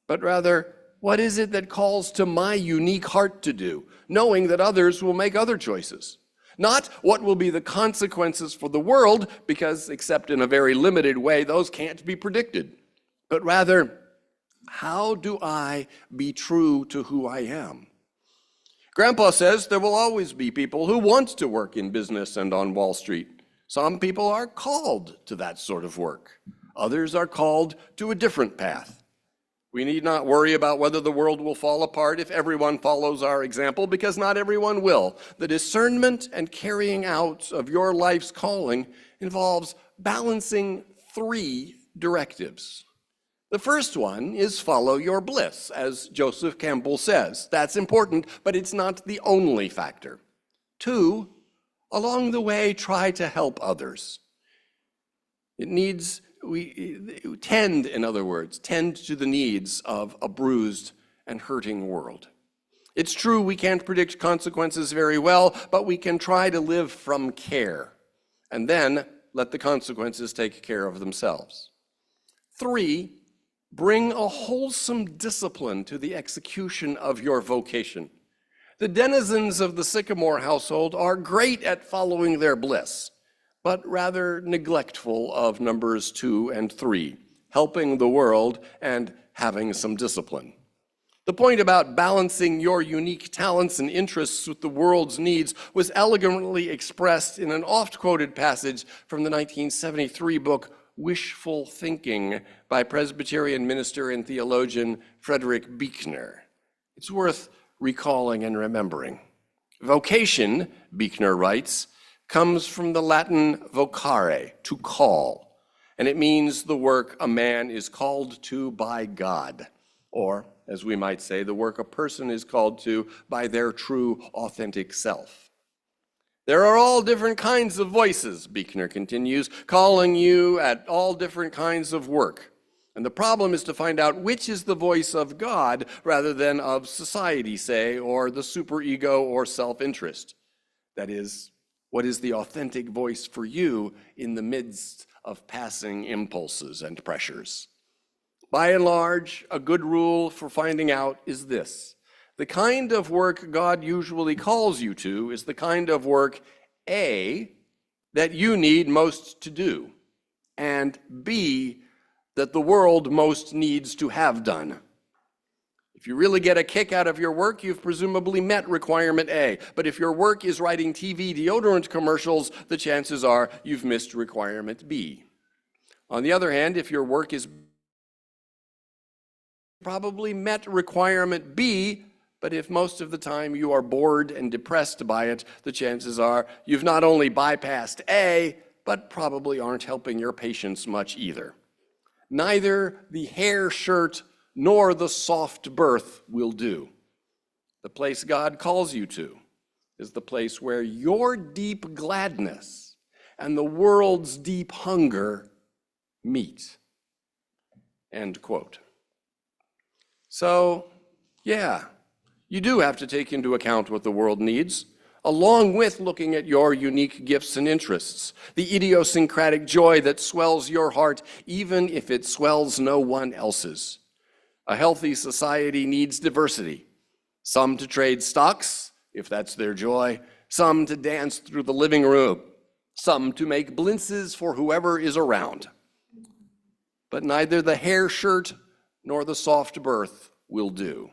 But rather, what is it that calls to my unique heart to do, knowing that others will make other choices? Not what will be the consequences for the world, because except in a very limited way, those can't be predicted. But rather, how do I be true to who I am? Grandpa says there will always be people who want to work in business and on Wall Street. Some people are called to that sort of work. Others are called to a different path. We need not worry about whether the world will fall apart if everyone follows our example, because not everyone will. The discernment and carrying out of your life's calling involves balancing 3 directives. The first one is follow your bliss, as Joseph Campbell says. That's important, but it's not the only factor. 2, along the way, try to help others. Tend to the needs of a bruised and hurting world. It's true we can't predict consequences very well, but we can try to live from care, and then let the consequences take care of themselves. 3, bring a wholesome discipline to the execution of your vocation. The denizens of the Sycamore household are great at following their bliss, but rather neglectful of numbers 2 and 3, helping the world and having some discipline. The point about balancing your unique talents and interests with the world's needs was elegantly expressed in an oft-quoted passage from the 1973 book Wishful Thinking by Presbyterian minister and theologian Frederick Buechner. It's worth recalling and remembering. Vocation, Buechner writes, comes from the Latin vocare, to call, and it means the work a man is called to by God, or, as we might say, the work a person is called to by their true, authentic self. There are all different kinds of voices, Buechner continues, calling you at all different kinds of work. And the problem is to find out which is the voice of God rather than of society, say, or the superego or self-interest. That is, what is the authentic voice for you in the midst of passing impulses and pressures? By and large, a good rule for finding out is this. The kind of work God usually calls you to is the kind of work A, that you need most to do, and B, that the world most needs to have done. If you really get a kick out of your work, you've presumably met requirement A. But if your work is writing TV deodorant commercials, the chances are you've missed requirement B. On the other hand, if your work is probably met requirement B, but if most of the time you are bored and depressed by it, the chances are you've not only bypassed A, but probably aren't helping your patients much either. Neither the hair shirt nor the soft berth will do. The place God calls you to is the place where your deep gladness and the world's deep hunger meet. End quote. So, yeah, you do have to take into account what the world needs, along with looking at your unique gifts and interests, the idiosyncratic joy that swells your heart, even if it swells no one else's. A healthy society needs diversity. Some to trade stocks, if that's their joy, some to dance through the living room, some to make blintzes for whoever is around. But neither the hair shirt nor the soft berth will do.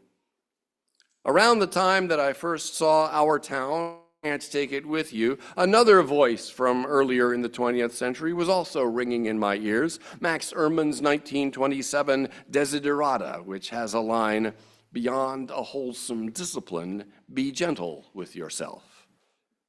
Around the time that I first saw Our Town, Can't Take It With You, another voice from earlier in the 20th century was also ringing in my ears, Max Ehrmann's 1927 Desiderata, which has a line, "Beyond a wholesome discipline, be gentle with yourself."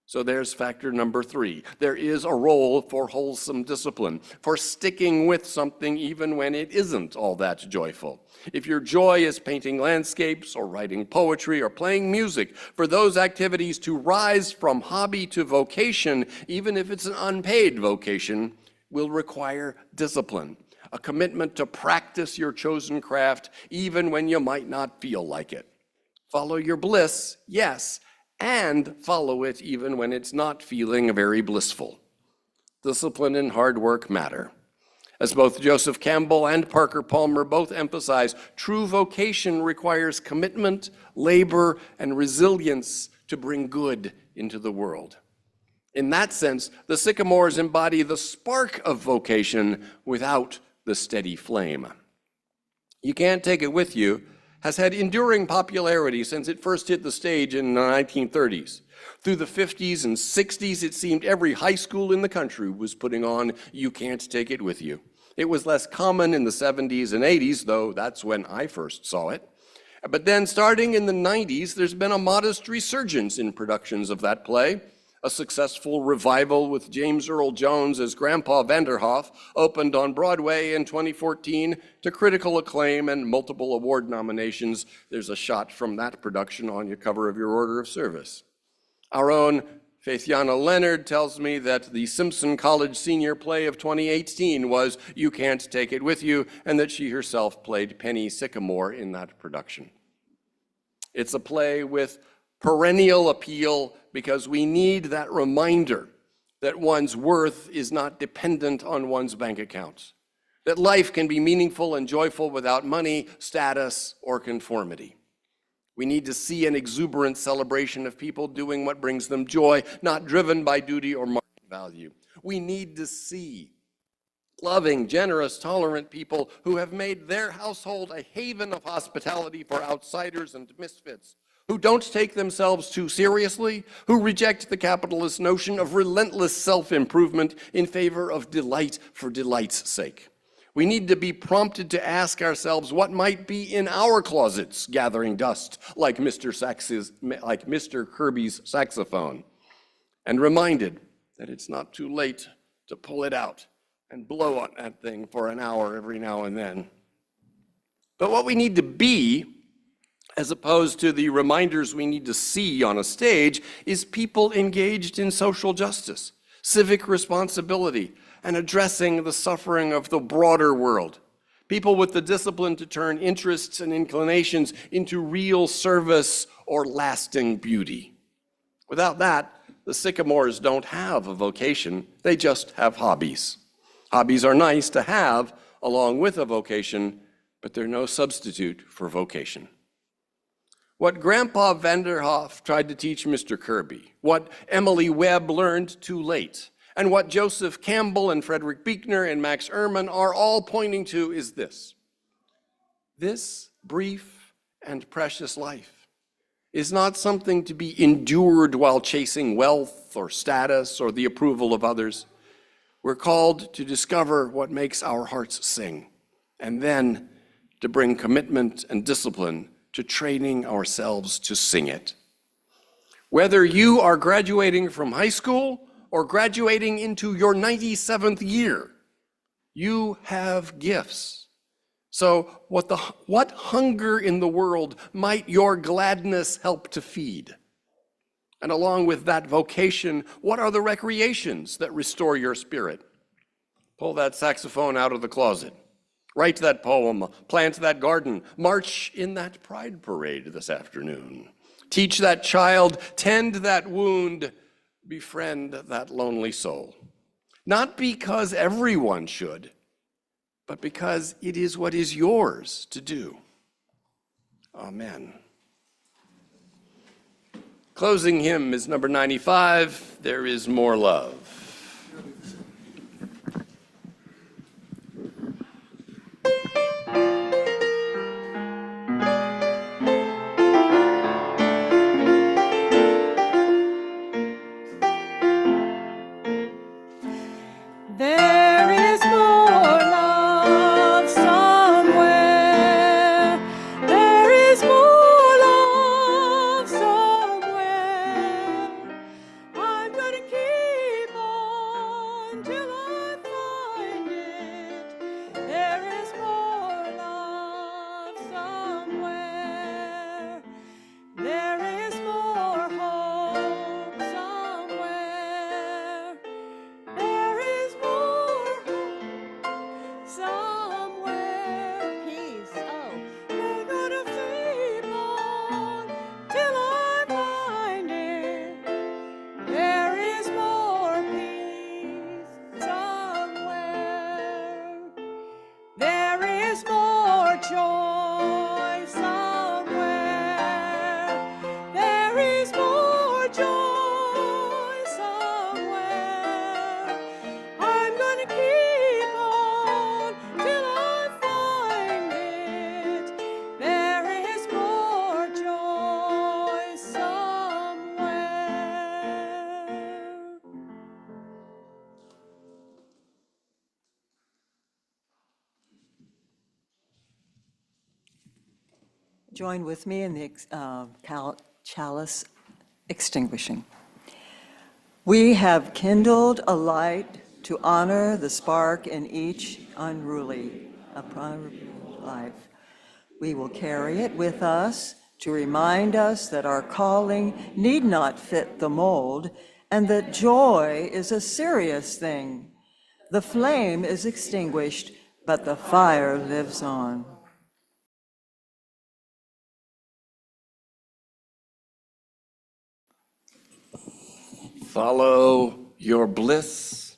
So there's factor number 3. There is a role for wholesome discipline, for sticking with something even when it isn't all that joyful. If your joy is painting landscapes or writing poetry or playing music, for those activities to rise from hobby to vocation, even if it's an unpaid vocation, will require discipline, a commitment to practice your chosen craft even when you might not feel like it. Follow your bliss, yes, and follow it even when it's not feeling very blissful. Discipline and hard work matter. As both Joseph Campbell and Parker Palmer both emphasize, true vocation requires commitment, labor, and resilience to bring good into the world. In that sense, the sycamores embody the spark of vocation without the steady flame. You Can't Take It With You has had enduring popularity since it first hit the stage in the 1930s. Through the 50s and 60s, it seemed every high school in the country was putting on You Can't Take It With You. It was less common in the 70s and 80s, though that's when I first saw it. But then starting in the 90s, there's been a modest resurgence in productions of that play. A successful revival with James Earl Jones as Grandpa Vanderhoff opened on Broadway in 2014 to critical acclaim and multiple award nominations. There's a shot from that production on your cover of your order of service. Our own Faithiana Leonard tells me that the Simpson College senior play of 2018 was You Can't Take It With You, and that she herself played Penny Sycamore in that production. It's a play with perennial appeal because we need that reminder that one's worth is not dependent on one's bank account, that life can be meaningful and joyful without money, status, or conformity. We need to see an exuberant celebration of people doing what brings them joy, not driven by duty or market value. We need to see loving, generous, tolerant people who have made their household a haven of hospitality for outsiders and misfits, who don't take themselves too seriously, who reject the capitalist notion of relentless self-improvement in favor of delight for delight's sake. We need to be prompted to ask ourselves what might be in our closets gathering dust like Mr. Kirby's saxophone, and reminded that it's not too late to pull it out and blow on that thing for an hour every now and then. But what we need to be, as opposed to the reminders we need to see on a stage, is people engaged in social justice, civic responsibility, and addressing the suffering of the broader world. People with the discipline to turn interests and inclinations into real service or lasting beauty. Without that, the sycamores don't have a vocation, they just have hobbies. Hobbies are nice to have along with a vocation, but they're no substitute for vocation. What Grandpa Vanderhoff tried to teach Mr. Kirby, what Emily Webb learned too late, and what Joseph Campbell and Frederick Buechner and Max Ehrmann are all pointing to is this. This brief and precious life is not something to be endured while chasing wealth or status or the approval of others. We're called to discover what makes our hearts sing, and then to bring commitment and discipline to training ourselves to sing it. Whether you are graduating from high school or graduating into your 97th year, you have gifts. So what hunger in the world might your gladness help to feed? And along with that vocation, what are the recreations that restore your spirit? Pull that saxophone out of the closet. Write that poem, plant that garden, march in that pride parade this afternoon. Teach that child, tend that wound, befriend that lonely soul. Not because everyone should, but because it is what is yours to do. Amen. Closing hymn is number 95, There Is More Love. There is more love somewhere. There is more love somewhere. I'm gonna keep on till I find it. There is more love somewhere. There is more hope somewhere. There is more somewhere. Peace. Oh, they're gonna keep on till I find it. There is more peace somewhere. There is more joy somewhere. There is more joy somewhere. I'm gonna keep on till I find it. There is more joy somewhere. Join with me in the chalice extinguishing. We have kindled a light to honor the spark in each unruly life. We will carry it with us to remind us that our calling need not fit the mold and that joy is a serious thing. The flame is extinguished, but the fire lives on. Follow your bliss